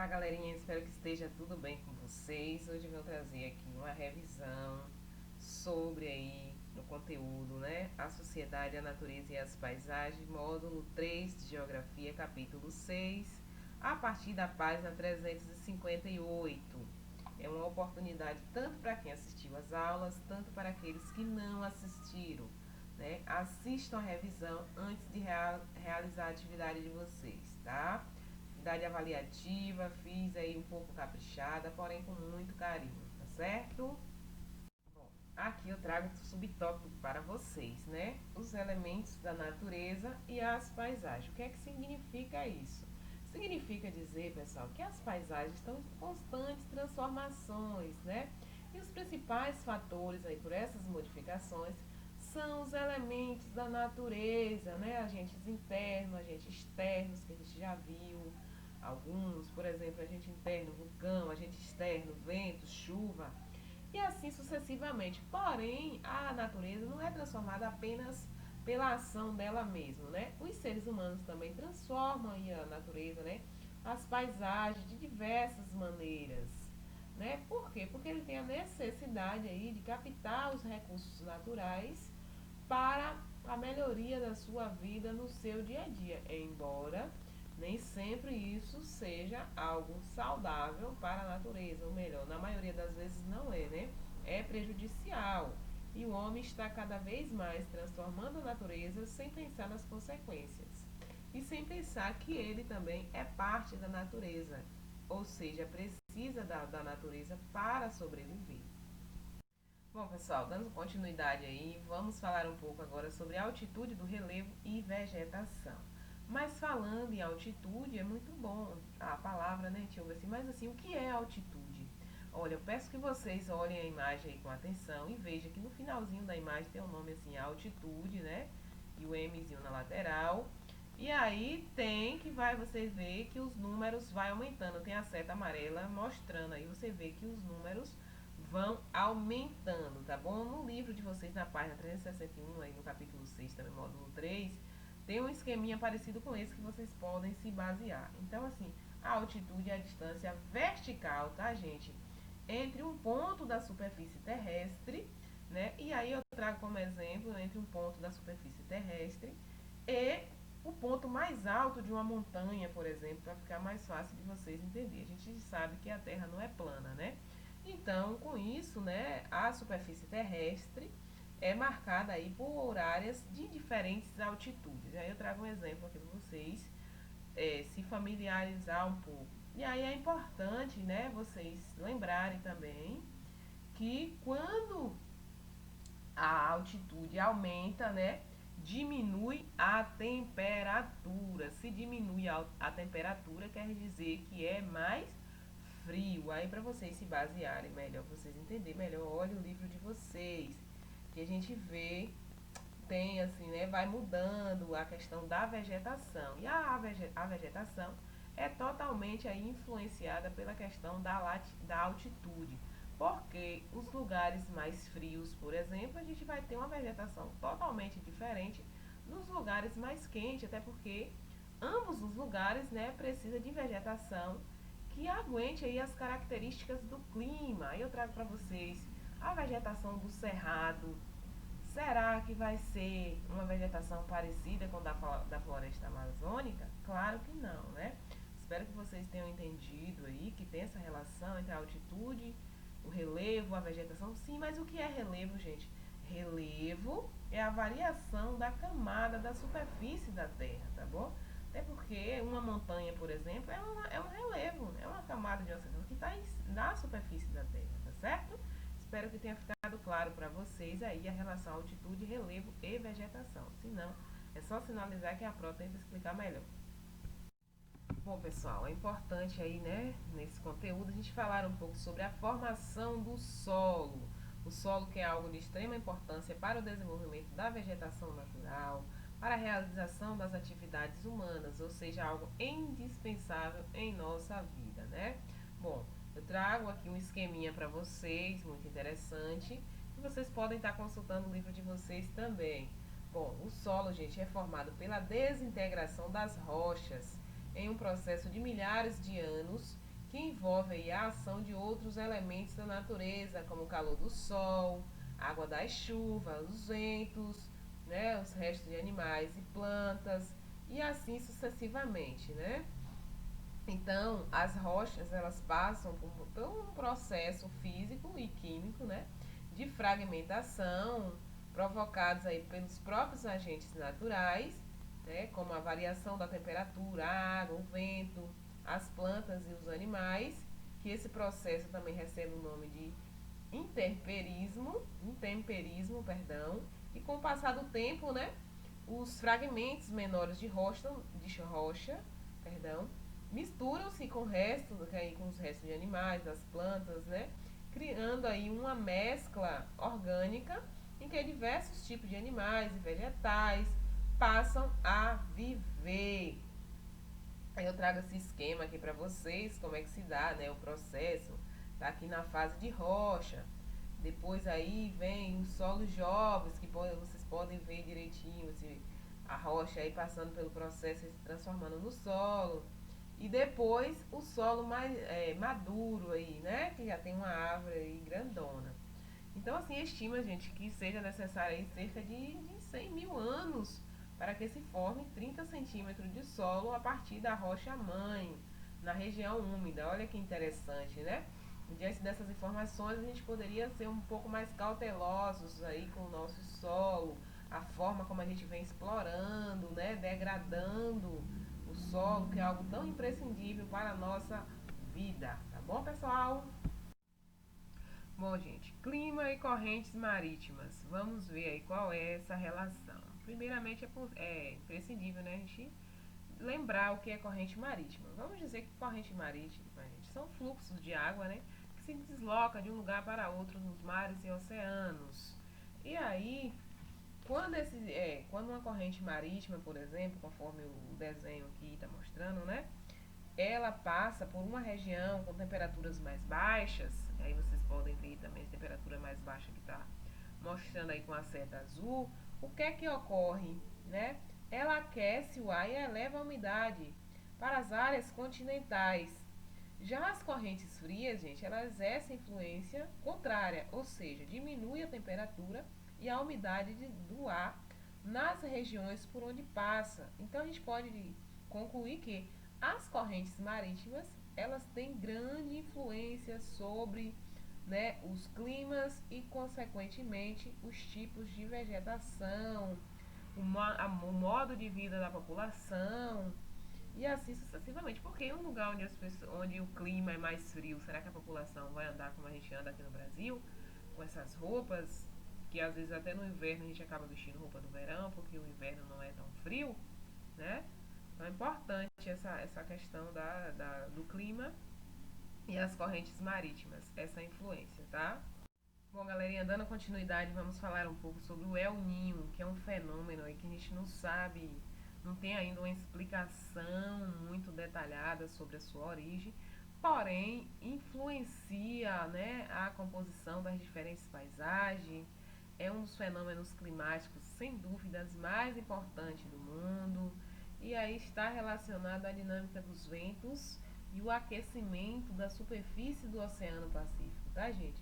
Olá, galerinha, espero que esteja tudo bem com vocês. Hoje eu vou trazer aqui uma revisão sobre aí no conteúdo, né? A sociedade, a natureza e as paisagens, módulo 3 de Geografia, capítulo 6, a partir da página 358. É uma oportunidade tanto para quem assistiu às aulas, tanto para aqueles que não assistiram, né? Assistam a revisão antes de realizar a atividade de vocês, tá? Atividade avaliativa, fiz aí um pouco caprichada, porém com muito carinho, tá certo? Bom, aqui eu trago o subtópico para vocês, né? Os elementos da natureza e as paisagens. O que é que significa isso? Significa dizer, pessoal, que as paisagens estão em constantes transformações, né? E os principais fatores aí por essas modificações são os elementos da natureza, né? Agentes internos, agentes externos, que a gente já viu. Alguns, por exemplo, agente interno, vulcão, agente externo, vento, chuva, e assim sucessivamente. Porém, a natureza não é transformada apenas pela ação dela mesma, né? Os seres humanos também transformam a natureza, né? As paisagens de diversas maneiras, né? Por quê? Porque ele tem a necessidade aí de captar os recursos naturais para a melhoria da sua vida no seu dia a dia, embora nem sempre isso seja algo saudável para a natureza, ou melhor, na maioria das vezes não é, né? É prejudicial. E o homem está cada vez mais transformando a natureza sem pensar nas consequências. E sem pensar que ele também é parte da natureza, ou seja, precisa da natureza para sobreviver. Bom, pessoal, dando continuidade aí, vamos falar um pouco agora sobre a altitude do relevo e vegetação. Mas falando em altitude, é muito bom a palavra, né, Tio? Assim, mas assim, o que é altitude? Olha, eu peço que vocês olhem a imagem aí com atenção e vejam que no finalzinho da imagem tem o nome assim, altitude, né? E o Mzinho na lateral. E aí tem que vai você ver que os números vai aumentando. Tem a seta amarela mostrando aí, você vê que os números vão aumentando, tá bom? No livro de vocês, na página 361, aí no capítulo 6, também módulo 3, tem um esqueminha parecido com esse que vocês podem se basear. Então, assim, a altitude é a distância vertical, tá, gente? Entre um ponto da superfície terrestre, né? E aí eu trago como exemplo entre um ponto da superfície terrestre e o ponto mais alto de uma montanha, por exemplo, para ficar mais fácil de vocês entenderem. A gente sabe que a Terra não é plana, né? Então, com isso, né, a superfície terrestre é marcada aí por áreas de diferentes altitudes. Aí eu trago um exemplo aqui para vocês se familiarizar um pouco. E aí é importante, né, vocês lembrarem também que quando a altitude aumenta, né, diminui a temperatura. Se diminui a temperatura, quer dizer que é mais frio. Aí para vocês se basearem melhor, para vocês entenderem melhor, olhe o livro de vocês, que a gente vê tem assim, né, vai mudando a questão da vegetação. E a vegetação é totalmente aí influenciada pela questão da altitude. Porque os lugares mais frios, por exemplo, a gente vai ter uma vegetação totalmente diferente dos lugares mais quentes, até porque ambos os lugares, né, precisa de vegetação que aguente aí as características do clima. Aí eu trago para vocês a vegetação do cerrado. Será que vai ser uma vegetação parecida com da floresta amazônica? Claro que não, né? Espero que vocês tenham entendido aí que tem essa relação entre a altitude, o relevo, a vegetação. Sim, mas o que é relevo, gente? Relevo é a variação da camada da superfície da Terra, tá bom? Até porque uma montanha, por exemplo, é um relevo, é uma camada de oceano que está na superfície da Terra, tá certo? Espero que tenha ficado claro para vocês aí a relação altitude, relevo e vegetação. Se não, é só sinalizar que a Pro tenta explicar melhor. Bom, pessoal, é importante aí, né, nesse conteúdo, a gente falar um pouco sobre a formação do solo. O solo que é algo de extrema importância para o desenvolvimento da vegetação natural, para a realização das atividades humanas, ou seja, algo indispensável em nossa vida, né? Bom, eu trago aqui um esqueminha para vocês, muito interessante, e vocês podem estar consultando o livro de vocês também. Bom, o solo, gente, é formado pela desintegração das rochas em um processo de milhares de anos que envolve aí a ação de outros elementos da natureza, como o calor do sol, a água das chuvas, os ventos, né, os restos de animais e plantas, e assim sucessivamente, né? Então, as rochas, elas passam por um processo físico e químico, né, de fragmentação, provocados aí pelos próprios agentes naturais, né, como a variação da temperatura, a água, o vento, as plantas e os animais, que esse processo também recebe o nome de intemperismo, e com o passar do tempo, né, os fragmentos menores de rocha, perdão, misturam-se com com os restos de animais, das plantas, né, criando aí uma mescla orgânica em que diversos tipos de animais e vegetais passam a viver. Aí eu trago esse esquema aqui para vocês, como é que se dá, né, o processo. Tá aqui na fase de rocha. Depois aí vem os solos jovens, que vocês podem ver direitinho a rocha aí passando pelo processo e se transformando no solo. E depois o solo mais maduro aí, né? Que já tem uma árvore aí grandona. Então, assim, estima, gente, que seja necessário aí cerca de 100 mil anos para que se forme 30 centímetros de solo a partir da rocha-mãe, na região úmida. Olha que interessante, né? Diante dessas informações, a gente poderia ser um pouco mais cautelosos aí com o nosso solo, a forma como a gente vem explorando, né? Degradando o solo, que é algo tão imprescindível para a nossa vida. Tá bom, pessoal? Bom, gente, clima e correntes marítimas. Vamos ver aí qual é essa relação. Primeiramente, é imprescindível, né, a gente lembrar o que é corrente marítima. Vamos dizer que corrente marítima, gente, são fluxos de água, né, que se deslocam de um lugar para outro nos mares e oceanos. E aí, quando uma corrente marítima, por exemplo, conforme o desenho aqui está mostrando, né, ela passa por uma região com temperaturas mais baixas, aí vocês podem ver também a temperatura mais baixa que está mostrando aí com a seta azul, o que é que ocorre, né? Ela aquece o ar e eleva a umidade para as áreas continentais. Já as correntes frias, gente, elas exercem influência contrária, ou seja, diminui a temperatura e a umidade do ar nas regiões por onde passa. Então a gente pode concluir que as correntes marítimas, elas têm grande influência sobre, né, os climas e, consequentemente, os tipos de vegetação, o modo de vida da população e assim sucessivamente. Porque em um lugar onde o clima é mais frio, será que a população vai andar como a gente anda aqui no Brasil? Com essas roupas, que às vezes até no inverno a gente acaba vestindo roupa do verão, porque o inverno não é tão frio, né? Então é importante essa questão do clima e as correntes marítimas, essa influência, tá? Bom, galerinha, dando continuidade, vamos falar um pouco sobre o El Ninho, que é um fenômeno aí que a gente não sabe, não tem ainda uma explicação muito detalhada sobre a sua origem, porém influencia, né, a composição das diferentes paisagens, é um dos fenômenos climáticos, sem dúvidas, mais importantes do mundo, e aí está relacionado à dinâmica dos ventos e o aquecimento da superfície do Oceano Pacífico, tá, gente?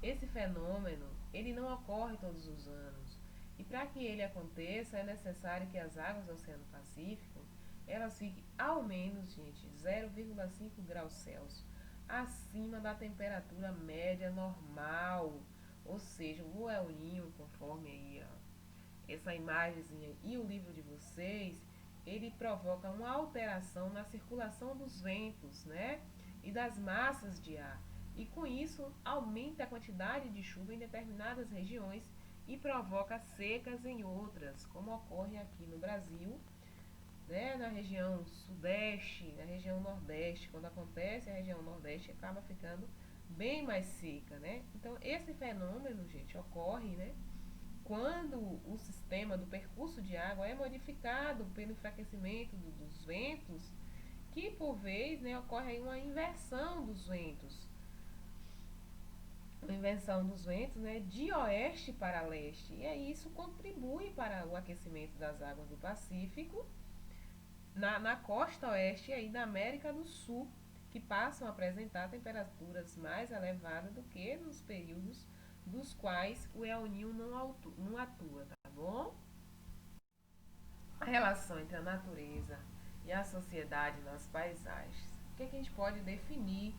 Esse fenômeno, ele não ocorre todos os anos. E para que ele aconteça, é necessário que as águas do Oceano Pacífico, elas fiquem ao menos, gente, 0,5 graus Celsius acima da temperatura média normal. Ou seja, o El Ninho, conforme aí, ó, essa imagenzinha e o livro de vocês, ele provoca uma alteração na circulação dos ventos, né? E das massas de ar. E com isso aumenta a quantidade de chuva em determinadas regiões e provoca secas em outras, como ocorre aqui no Brasil, né? Na região sudeste, na região nordeste. Quando acontece, a região nordeste acaba ficando bem mais seca, né? Então esse fenômeno, gente, ocorre, né, quando o sistema do percurso de água é modificado pelo enfraquecimento dos ventos, que por vez, né, ocorre aí uma inversão dos ventos, né, de oeste para leste, e aí isso contribui para o aquecimento das águas do Pacífico na costa oeste aí da América do Sul que passam a apresentar temperaturas mais elevadas do que nos períodos dos quais o El Niño não atua, tá bom? A relação entre a natureza e a sociedade nas paisagens. O que a gente pode definir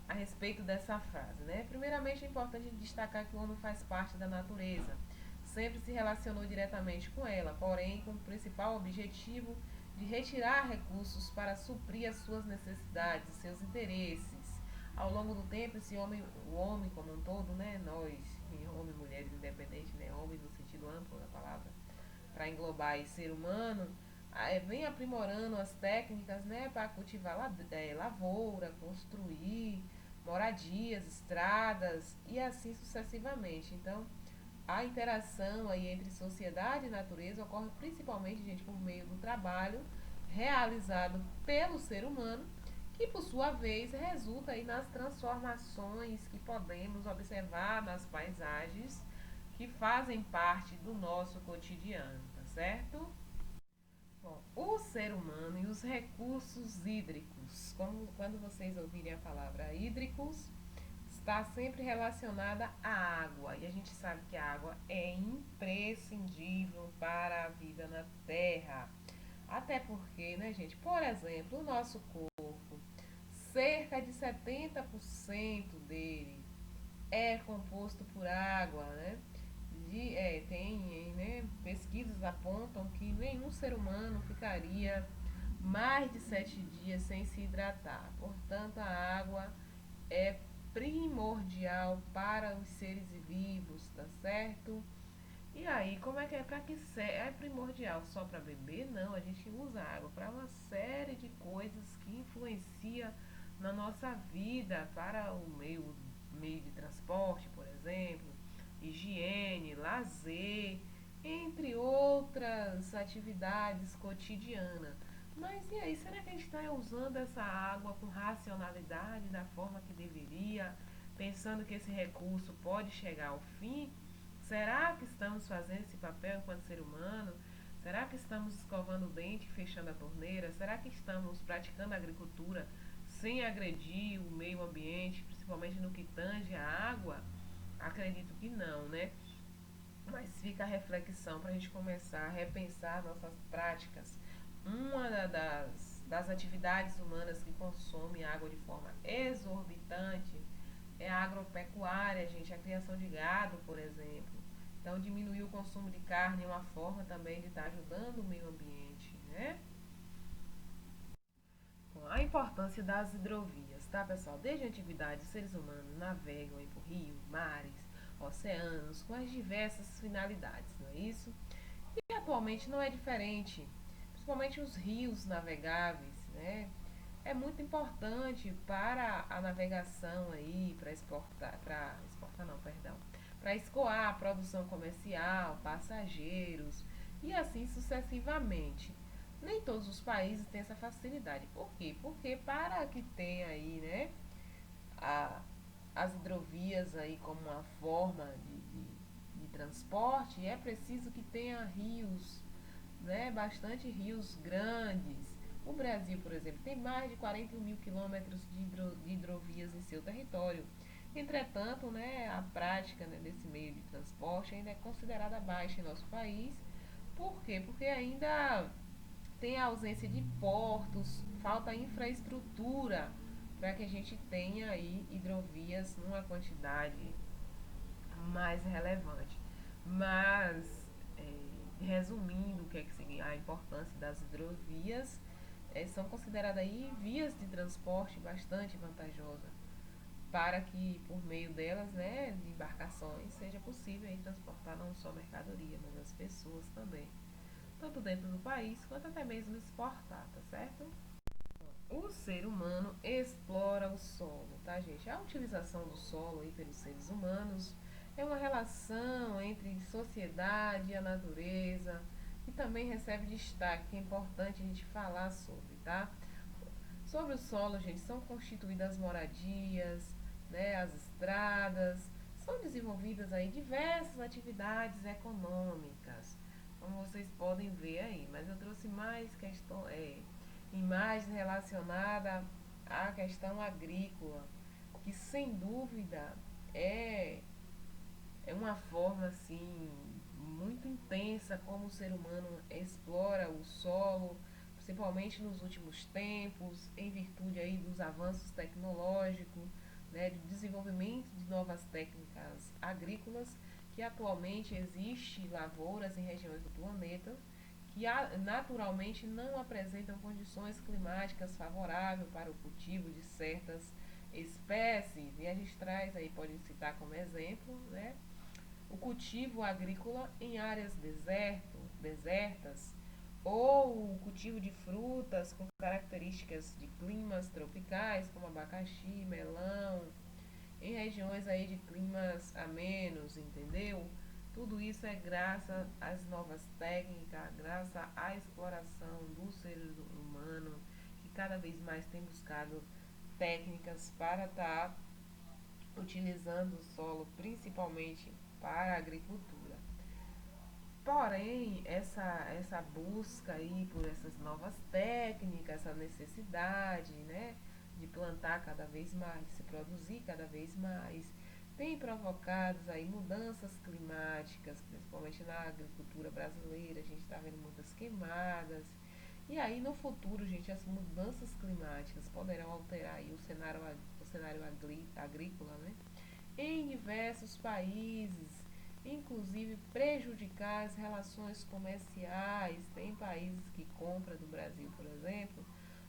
a respeito dessa frase, né? Primeiramente, é importante destacar que o homem faz parte da natureza, sempre se relacionou diretamente com ela, porém com o principal objetivo de retirar recursos para suprir as suas necessidades, seus interesses. Ao longo do tempo, o homem como um todo, né, nós, homem e mulheres independentes, né, homem no sentido amplo da palavra, para englobar esse ser humano, vem aprimorando as técnicas, né, para cultivar lavoura, construir moradias, estradas e assim sucessivamente. Então, a interação aí entre sociedade e natureza ocorre principalmente, gente, por meio do trabalho realizado pelo ser humano, que por sua vez resulta aí nas transformações que podemos observar nas paisagens que fazem parte do nosso cotidiano, tá certo? Bom, o ser humano e os recursos hídricos, como quando vocês ouvirem a palavra hídricos, está sempre relacionada à água. E a gente sabe que a água é imprescindível para a vida na Terra. Até porque, né, gente, por exemplo, o nosso corpo, cerca de 70% dele é composto por água, né? Tem, né, pesquisas apontam que nenhum ser humano ficaria mais de 7 dias sem se hidratar. Portanto, a água é primordial para os seres vivos, tá certo? E aí, como é que é? Para que é primordial? Só para beber? Não, a gente usa água para uma série de coisas que influencia na nossa vida, para o meio de transporte, por exemplo, higiene, lazer, entre outras atividades cotidianas. Mas e aí, será que a gente está usando essa água com racionalidade, da forma que deveria, pensando que esse recurso pode chegar ao fim? Será que estamos fazendo esse papel enquanto ser humano? Será que estamos escovando o dente e fechando a torneira? Será que estamos praticando a agricultura sem agredir o meio ambiente, principalmente no que tange a água? Acredito que não, né? Mas fica a reflexão para a gente começar a repensar nossas práticas. Uma das atividades humanas que consome água de forma exorbitante é a agropecuária, gente, a criação de gado, por exemplo. Então, diminuir o consumo de carne é uma forma também de estar ajudando o meio ambiente, né? Bom, a importância das hidrovias, tá, pessoal? Desde a antiguidade, os seres humanos navegam por rios, mares, oceanos, com as diversas finalidades, não é isso? E atualmente não é diferente, principalmente os rios navegáveis, né? É muito importante para a navegação aí, para exportar não, perdão, para escoar a produção comercial, passageiros e assim sucessivamente. Nem todos os países têm essa facilidade. Por quê? Porque para que tenha aí, né, a, as hidrovias aí como uma forma de transporte, é preciso que tenha rios, né, bastante rios grandes. O Brasil, por exemplo, tem mais de 41 mil quilômetros de hidrovias em seu território. Entretanto, né, a prática, né, desse meio de transporte ainda é considerada baixa em nosso país. Por quê? Porque ainda tem a ausência de portos, falta infraestrutura para que a gente tenha aí hidrovias numa quantidade mais relevante. Mas, resumindo o que é que a importância das hidrovias, são consideradas aí vias de transporte bastante vantajosas para que por meio delas, né, de embarcações, seja possível aí transportar não só mercadoria, mas as pessoas também, tanto dentro do país quanto até mesmo exportar, tá certo? O ser humano explora o solo, tá, gente? A utilização do solo aí pelos seres humanos é uma relação entre sociedade e a natureza que também recebe destaque, que é importante a gente falar sobre, tá? Sobre o solo, gente, são constituídas as moradias, né, as estradas, são desenvolvidas aí diversas atividades econômicas, como vocês podem ver aí, mas eu trouxe mais imagens relacionadas a questão agrícola, que sem dúvida é, é uma forma assim muito intensa como o ser humano explora o solo, principalmente nos últimos tempos, em virtude aí dos avanços tecnológicos, né, do desenvolvimento de novas técnicas agrícolas, que atualmente existe lavouras em regiões do planeta que naturalmente não apresentam condições climáticas favoráveis para o cultivo de certas espécies. E a gente traz aí, pode citar como exemplo, né, o cultivo agrícola em áreas desertas ou o cultivo de frutas com características de climas tropicais, como abacaxi, melão, em regiões aí de climas amenos, entendeu? Tudo isso é graças às novas técnicas, graças à exploração do ser humano, que cada vez mais tem buscado técnicas para estar utilizando o solo, principalmente para a agricultura. Porém, essa busca aí por essas novas técnicas, essa necessidade, né, de plantar cada vez mais, de se produzir cada vez mais, tem provocado aí mudanças climáticas, principalmente na agricultura brasileira. A gente está vendo muitas queimadas. E aí, no futuro, gente, as mudanças climáticas poderão alterar aí o cenário agrícola, né, em diversos países, inclusive prejudicar as relações comerciais. Tem países que compram do Brasil, por exemplo,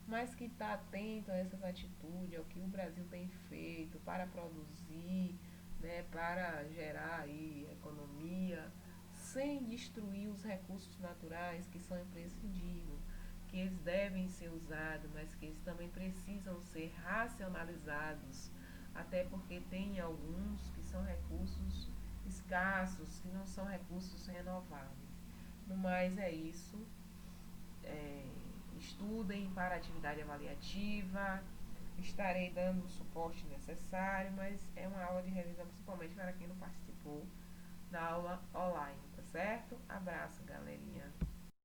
mas que está atento a essas atitudes, ao que o Brasil tem feito para produzir, né, para gerar aí economia, sem destruir os recursos naturais que são imprescindíveis, que eles devem ser usados, mas que eles também precisam ser racionalizados, até porque tem alguns que são recursos escassos, que não são recursos renováveis. No mais é isso. É, estudem para a atividade avaliativa. Estarei dando o suporte necessário, mas é uma aula de revisão principalmente para quem não participou da aula online, tá certo? Abraço, galerinha.